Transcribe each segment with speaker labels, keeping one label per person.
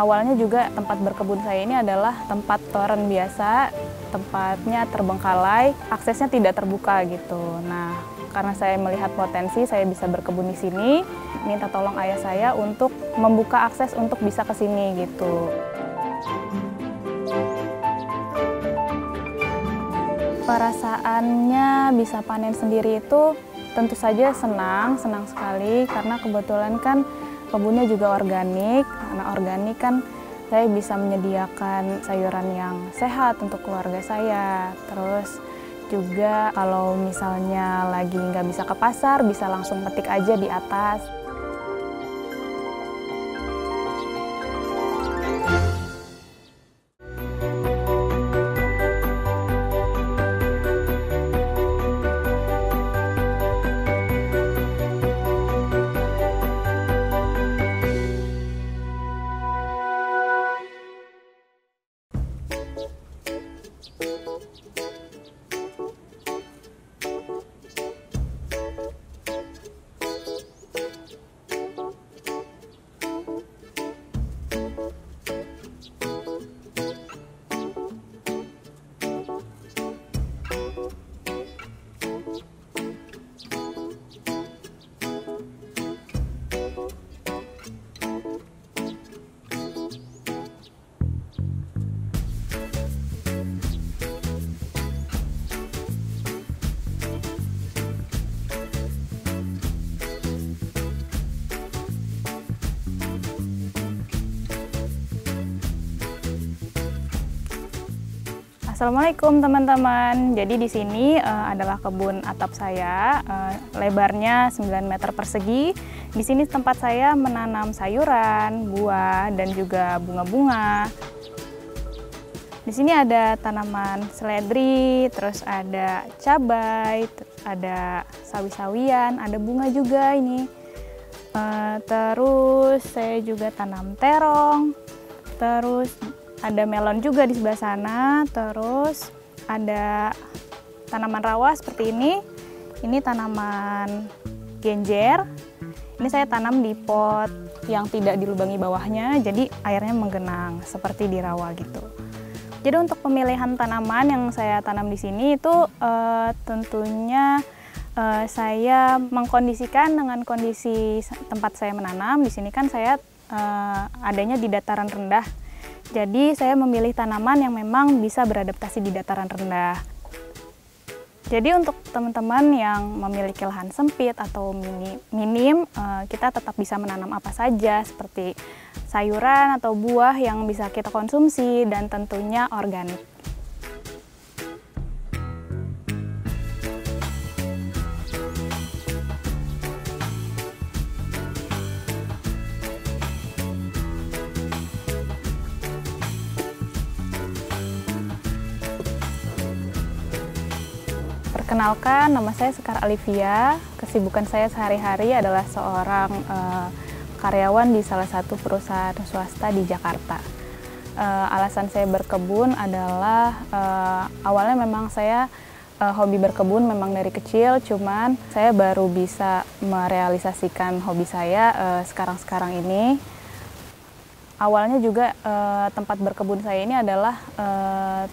Speaker 1: Awalnya juga tempat berkebun saya ini adalah tempat toren biasa, tempatnya terbengkalai, aksesnya tidak terbuka gitu. Nah, karena saya melihat potensi, saya bisa berkebun di sini, minta tolong ayah saya untuk membuka akses untuk bisa ke sini gitu. Perasaannya bisa panen sendiri itu tentu saja senang sekali karena kebetulan kan kebunnya juga organik. Karena organik kan saya bisa menyediakan sayuran yang sehat untuk keluarga saya. Terus juga kalau misalnya lagi nggak bisa ke pasar, bisa langsung petik aja di atas. Assalamualaikum teman-teman. Jadi di sini adalah kebun atap saya, lebarnya 9 meter persegi. Di sini tempat saya menanam sayuran, buah, dan juga bunga-bunga. Di sini ada tanaman seledri, terus ada cabai, ada sawi-sawian, ada bunga juga ini. Terus saya juga tanam terong, terus ada melon juga di sebelah sana, terus ada tanaman rawa seperti ini. Ini tanaman genjer. Ini saya tanam di pot yang tidak dilubangi bawahnya, jadi airnya menggenang seperti di rawa gitu. Jadi untuk pemilihan tanaman yang saya tanam di sini itu tentunya saya mengkondisikan dengan kondisi tempat saya menanam. Di sini kan saya adanya di dataran rendah. Jadi saya memilih tanaman yang memang bisa beradaptasi di dataran rendah. Jadi untuk teman-teman yang memiliki lahan sempit atau minim, kita tetap bisa menanam apa saja seperti sayuran atau buah yang bisa kita konsumsi dan tentunya organik. Perkenalkan, nama saya Sekar Alivia. Kesibukan saya sehari-hari adalah seorang karyawan di salah satu perusahaan swasta di Jakarta. Alasan saya berkebun adalah awalnya memang saya hobi berkebun memang dari kecil, cuman saya baru bisa merealisasikan hobi saya sekarang-sekarang ini. Awalnya juga tempat berkebun saya ini adalah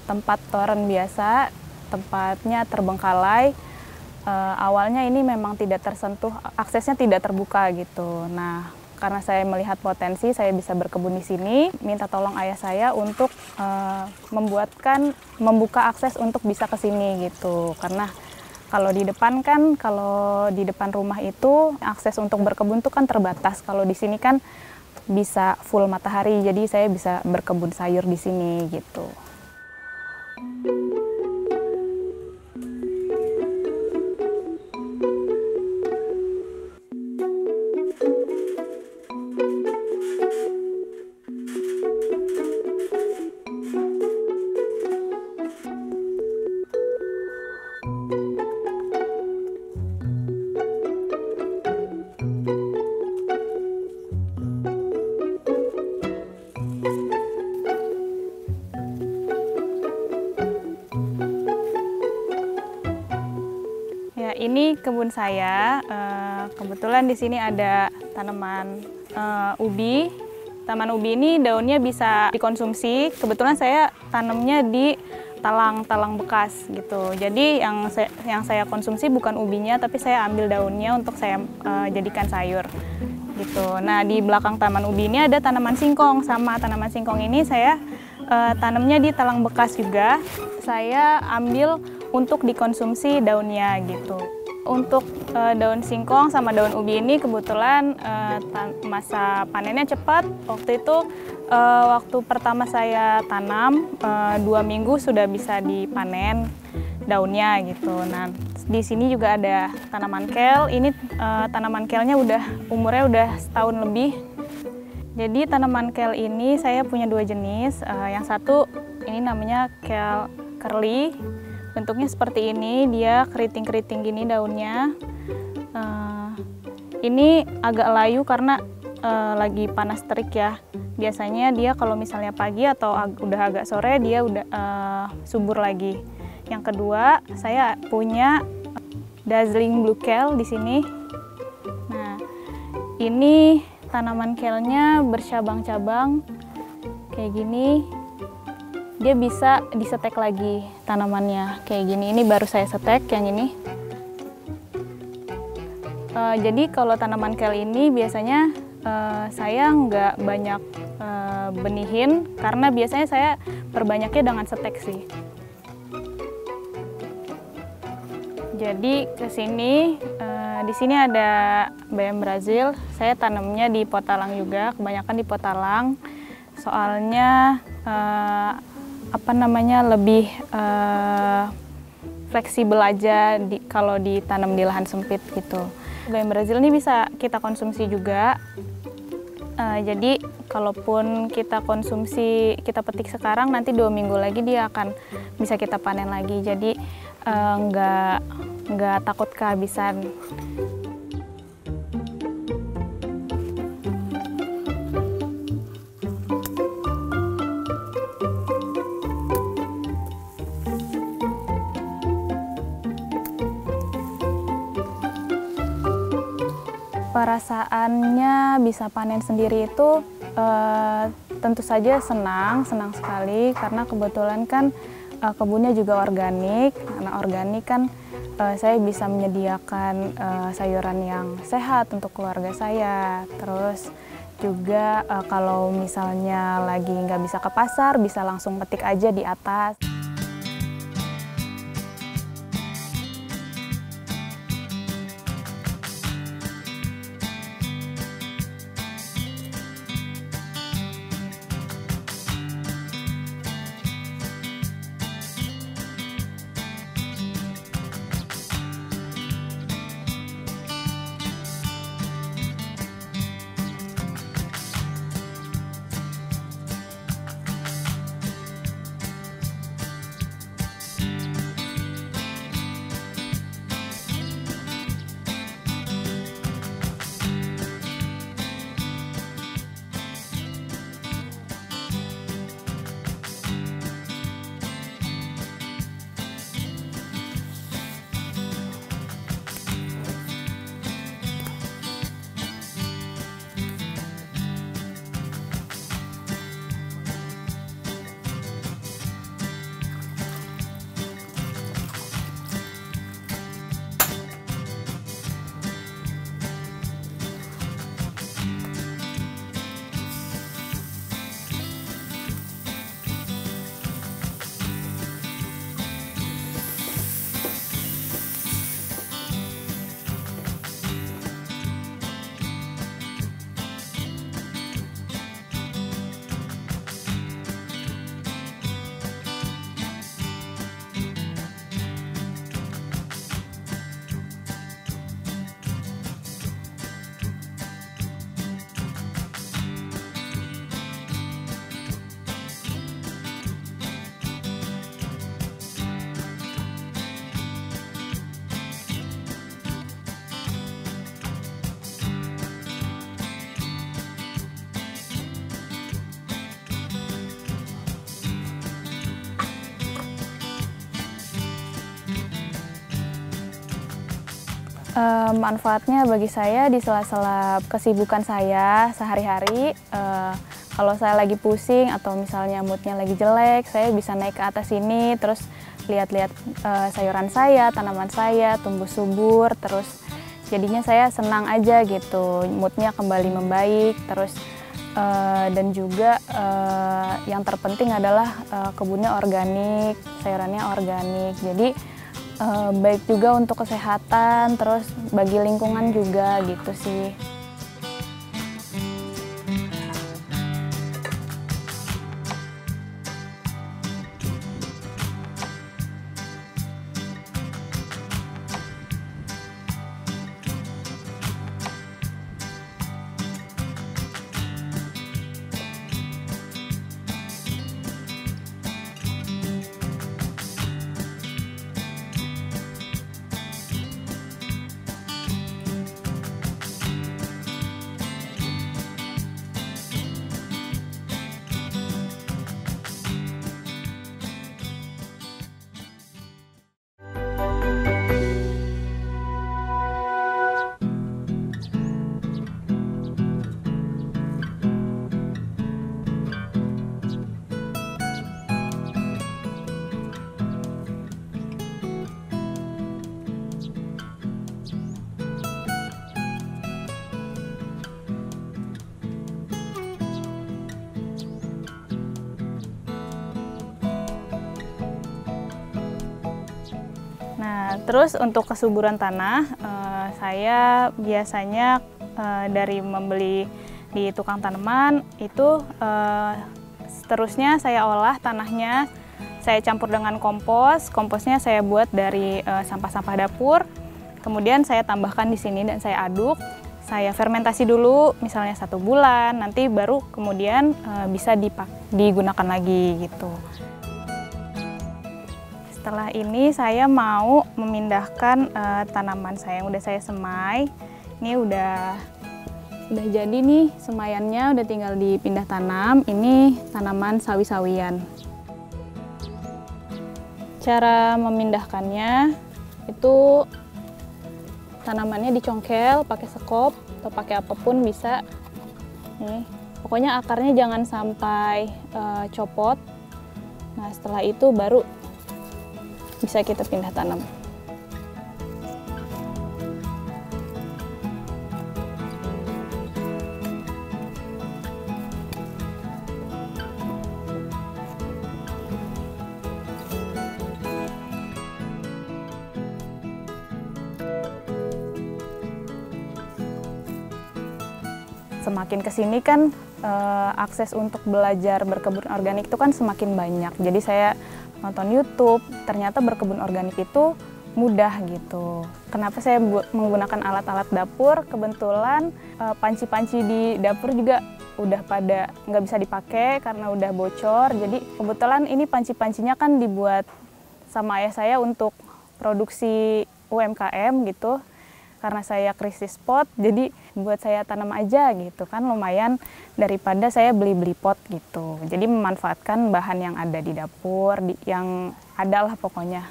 Speaker 1: tempat toren biasa, tempatnya terbengkalai. Awalnya ini memang tidak tersentuh, aksesnya tidak terbuka gitu. Nah, karena saya melihat potensi, saya bisa berkebun di sini. Minta tolong ayah saya untuk membuka akses untuk bisa ke sini gitu. Karena kalau di depan rumah itu akses untuk berkebun itu kan terbatas. Kalau di sini kan bisa full matahari, jadi saya bisa berkebun sayur di sini gitu. Ini kebun saya. Kebetulan di sini ada tanaman ubi, Taman ubi ini daunnya bisa dikonsumsi. Kebetulan saya tanamnya di talang bekas gitu. Jadi yang saya konsumsi bukan ubinya, tapi saya ambil daunnya untuk saya jadikan sayur gitu. Nah, di belakang taman ubi ini ada tanaman singkong. Sama tanaman singkong ini saya tanamnya di talang bekas juga. Saya ambil untuk dikonsumsi daunnya gitu. Untuk daun singkong sama daun ubi ini kebetulan masa panennya cepat. Waktu itu waktu pertama saya tanam 2 minggu sudah bisa dipanen daunnya gitu. Nah, di sini juga ada tanaman kel. Ini tanaman kelnya umurnya udah setahun lebih. Jadi tanaman kel ini saya punya 2 jenis. Yang satu ini namanya kel curly. Bentuknya seperti ini, dia keriting-keriting gini daunnya. Ini agak layu karena lagi panas terik ya. Biasanya dia kalau misalnya pagi atau udah agak sore dia udah subur lagi. Yang kedua, saya punya dazzling blue kale di sini. Nah, ini tanaman kelnya bercabang-cabang kayak gini. Dia bisa disetek lagi tanamannya kayak gini. Ini baru saya setek yang ini. Jadi kalau tanaman kale ini biasanya saya nggak banyak benihin karena biasanya saya perbanyaknya dengan setek sih. Jadi ke sini, di sini ada bayam Brazil. Saya tanamnya di pot talang juga, kebanyakan di pot talang. Soalnya lebih fleksibel aja kalau ditanam di lahan sempit gitu. Bayam Brazil ini bisa kita konsumsi juga. Jadi kalaupun kita konsumsi, kita petik sekarang, nanti 2 minggu lagi dia akan bisa kita panen lagi. Jadi nggak takut kehabisan. Perasaannya bisa panen sendiri itu tentu saja senang sekali karena kebetulan kan kebunnya juga organik. Karena organik kan saya bisa menyediakan sayuran yang sehat untuk keluarga saya. Terus juga kalau misalnya lagi nggak bisa ke pasar, bisa langsung petik aja di atas. Manfaatnya bagi saya di sela-sela kesibukan saya sehari-hari, Kalau saya lagi pusing atau misalnya moodnya lagi jelek, saya bisa naik ke atas sini, terus lihat-lihat sayuran saya, tanaman saya tumbuh subur, terus jadinya saya senang aja gitu, moodnya kembali membaik, terus dan juga yang terpenting adalah kebunnya organik, sayurannya organik, jadi baik juga untuk kesehatan, terus bagi lingkungan juga gitu sih. Nah, terus untuk kesuburan tanah, saya biasanya dari membeli di tukang tanaman itu seterusnya saya olah tanahnya, saya campur dengan kompos. Komposnya saya buat dari sampah-sampah dapur. Kemudian saya tambahkan di sini dan saya aduk. Saya fermentasi dulu, misalnya 1 bulan, nanti baru kemudian bisa digunakan lagi gitu. Setelah ini saya mau memindahkan tanaman saya yang udah saya semai. Ini udah jadi nih semaiannya, udah tinggal dipindah tanam. Ini tanaman sawi-sawian. Cara memindahkannya itu tanamannya dicongkel pakai sekop atau pakai apapun bisa. Nih, pokoknya akarnya jangan sampai copot. Nah, setelah itu baru bisa kita pindah tanam. Semakin kesini kan akses untuk belajar berkebun organik itu kan semakin banyak. Jadi saya nonton YouTube, ternyata berkebun organik itu mudah gitu. Kenapa saya menggunakan alat-alat dapur? Kebetulan panci-panci di dapur juga udah pada nggak bisa dipakai karena udah bocor. Jadi kebetulan ini panci-pancinya kan dibuat sama ayah saya untuk produksi UMKM gitu. Karena saya krisis pot, jadi buat saya tanam aja gitu kan, lumayan daripada saya beli-beli pot gitu. Jadi memanfaatkan bahan yang ada di dapur, yang ada lah pokoknya.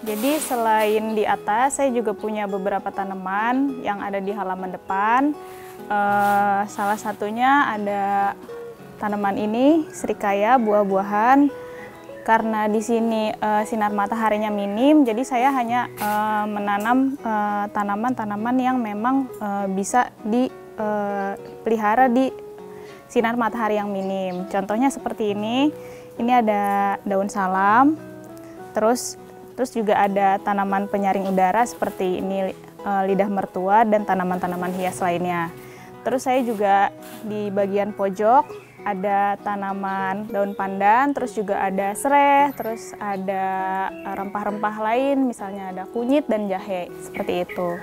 Speaker 1: Jadi selain di atas, saya juga punya beberapa tanaman yang ada di halaman depan. Salah satunya ada tanaman ini, serikaya, buah-buahan. Karena di sini sinar mataharinya minim, jadi saya hanya menanam tanaman-tanaman yang memang bisa dipelihara di sinar matahari yang minim. Contohnya seperti ini ada daun salam, terus juga ada tanaman penyaring udara seperti ini lidah mertua dan tanaman-tanaman hias lainnya. Terus saya juga di bagian pojok ada tanaman daun pandan, terus juga ada serai, terus ada rempah-rempah lain, misalnya ada kunyit dan jahe, seperti itu.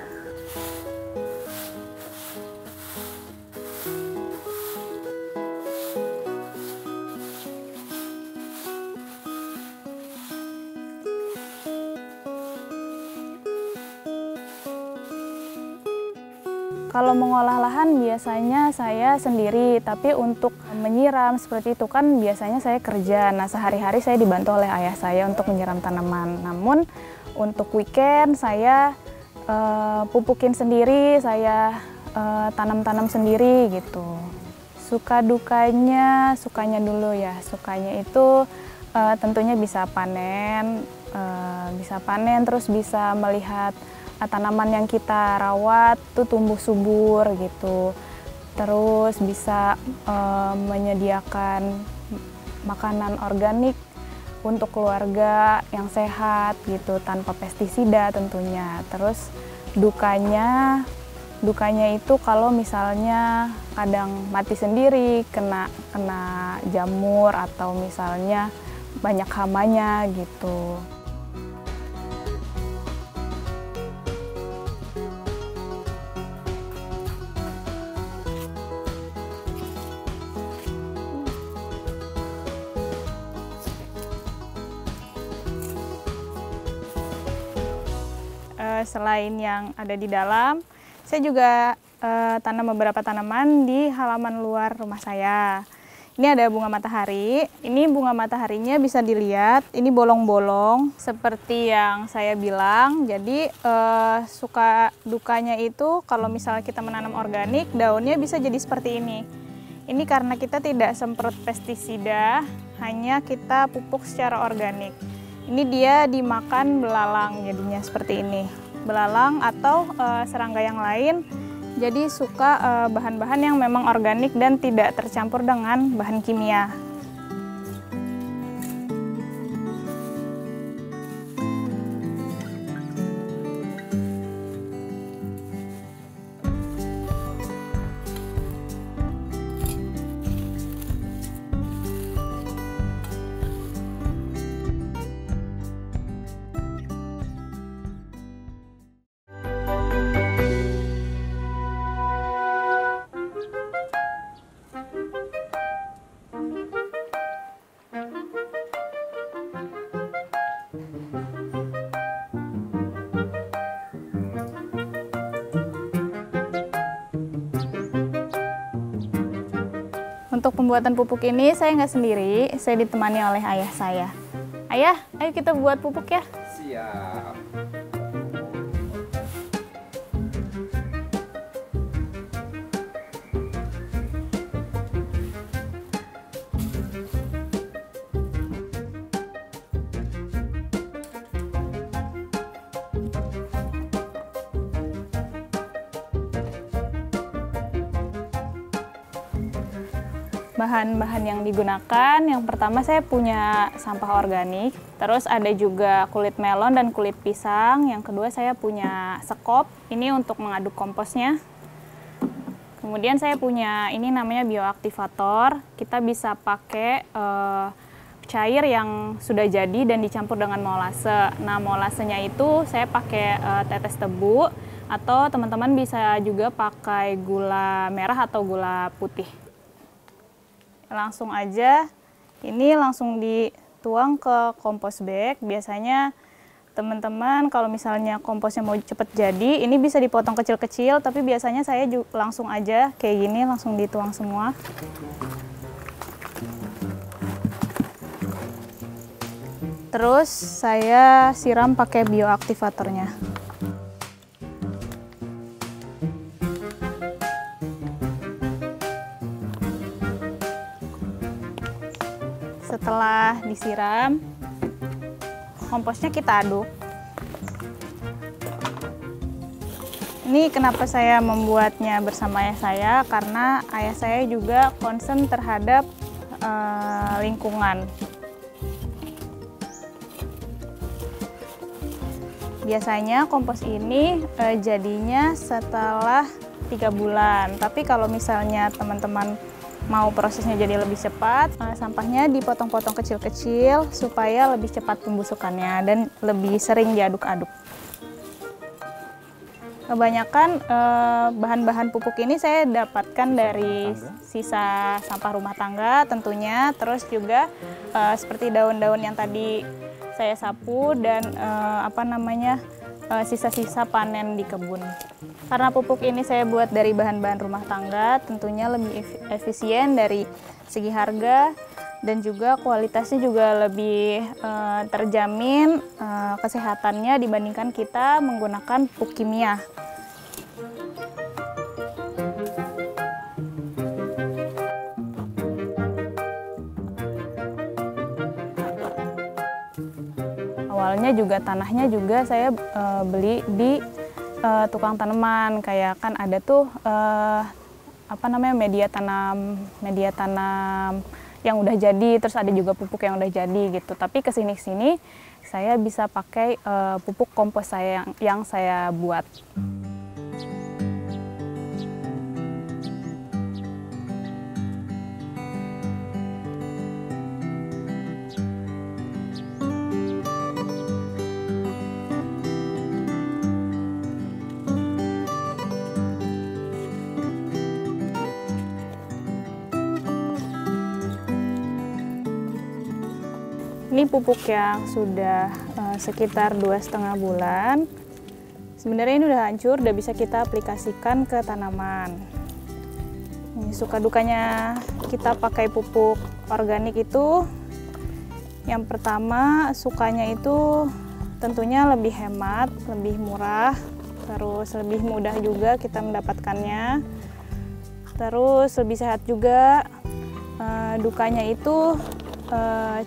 Speaker 1: Kalau mengolah lahan biasanya saya sendiri, tapi untuk menyiram seperti itu kan biasanya saya kerja. Nah, sehari-hari saya dibantu oleh ayah saya untuk menyiram tanaman. Namun untuk weekend saya pupukin sendiri, saya tanam-tanam sendiri gitu. Suka dukanya dulu ya. Sukanya itu tentunya bisa panen terus bisa melihat tanaman yang kita rawat tuh tumbuh subur gitu. Terus bisa menyediakan makanan organik untuk keluarga yang sehat gitu tanpa pestisida tentunya. Terus dukanya itu kalau misalnya kadang mati sendiri, kena jamur atau misalnya banyak hamanya gitu. Selain yang ada di dalam, saya juga tanam beberapa tanaman di halaman luar rumah saya. Ini ada bunga matahari. Ini bunga mataharinya bisa dilihat, ini bolong-bolong seperti yang saya bilang. Jadi suka dukanya itu kalau misalnya kita menanam organik, daunnya bisa jadi seperti ini. Ini karena kita tidak semprot pestisida, hanya kita pupuk secara organik. Ini dia dimakan belalang, jadinya seperti ini. Belalang atau serangga yang lain, jadi suka bahan-bahan yang memang organik dan tidak tercampur dengan bahan kimia. Untuk pembuatan pupuk ini saya nggak sendiri, saya ditemani oleh ayah saya. Ayah, ayo kita buat pupuk ya.
Speaker 2: Siap.
Speaker 1: Bahan-bahan yang digunakan, yang pertama saya punya sampah organik, terus ada juga kulit melon dan kulit pisang, yang kedua saya punya sekop, ini untuk mengaduk komposnya. Kemudian saya punya ini namanya bioaktivator, kita bisa pakai cair yang sudah jadi dan dicampur dengan molase. Nah, molasenya itu saya pakai tetes tebu, atau teman-teman bisa juga pakai gula merah atau gula putih. Langsung aja, ini langsung dituang ke kompos bag. Biasanya teman-teman kalau misalnya komposnya mau cepet jadi, ini bisa dipotong kecil-kecil, tapi biasanya saya langsung aja kayak gini, langsung dituang semua. Terus saya siram pakai bioaktivatornya. Setelah disiram, komposnya kita aduk. Ini kenapa saya membuatnya bersama ayah saya, karena ayah saya juga concern terhadap lingkungan. Biasanya kompos ini jadinya setelah 3 bulan, tapi kalau misalnya teman-teman mau prosesnya jadi lebih cepat, sampahnya dipotong-potong kecil-kecil supaya lebih cepat pembusukannya dan lebih sering diaduk-aduk. Kebanyakan bahan-bahan pupuk ini saya dapatkan dari sisa sampah rumah tangga tentunya, terus juga seperti daun-daun yang tadi saya sapu dan sisa-sisa panen di kebun. Karena pupuk ini saya buat dari bahan-bahan rumah tangga, tentunya lebih efisien dari segi harga dan juga kualitasnya juga lebih terjamin kesehatannya dibandingkan kita menggunakan pupuk kimia. Awalnya juga tanahnya juga saya beli di tukang tanaman, kayak kan ada tuh media tanam yang udah jadi, terus ada juga pupuk yang udah jadi gitu. Tapi kesini saya bisa pakai pupuk kompos saya yang saya buat. Ini pupuk yang sudah sekitar 2,5 bulan. Sebenarnya ini udah hancur, udah bisa kita aplikasikan ke tanaman. Ini suka dukanya kita pakai pupuk organik itu, yang pertama sukanya itu tentunya lebih hemat, lebih murah, terus lebih mudah juga kita mendapatkannya, terus lebih sehat juga. Dukanya itu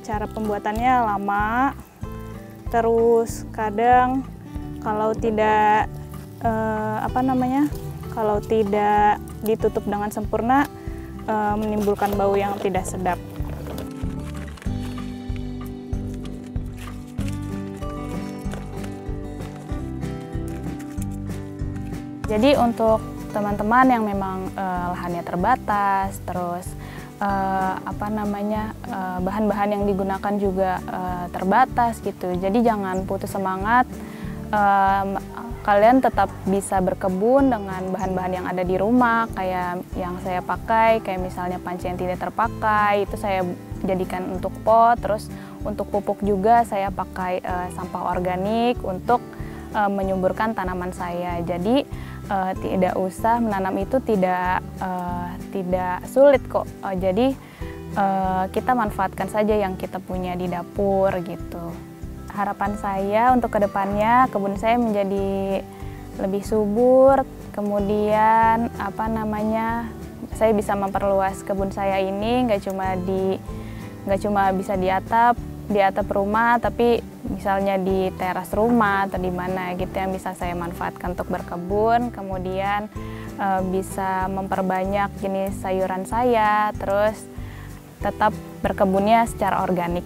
Speaker 1: cara pembuatannya lama, terus kadang kalau tidak kalau tidak ditutup dengan sempurna menimbulkan bau yang tidak sedap. Jadi untuk teman-teman yang memang lahannya terbatas, terus bahan-bahan yang digunakan juga terbatas gitu. Jadi jangan putus semangat. Kalian tetap bisa berkebun dengan bahan-bahan yang ada di rumah, kayak yang saya pakai, kayak misalnya panci yang tidak terpakai, itu saya jadikan untuk pot. Terus untuk pupuk juga saya pakai sampah organik untuk menyuburkan tanaman saya. Jadi tidak usah menanam itu tidak sulit kok. Jadi kita manfaatkan saja yang kita punya di dapur gitu. Harapan saya untuk kedepannya kebun saya menjadi lebih subur, kemudian saya bisa memperluas kebun saya ini, nggak cuma bisa di atap rumah, tapi misalnya di teras rumah atau di mana gitu yang bisa saya manfaatkan untuk berkebun, kemudian bisa memperbanyak jenis sayuran saya, terus tetap berkebunnya secara organik.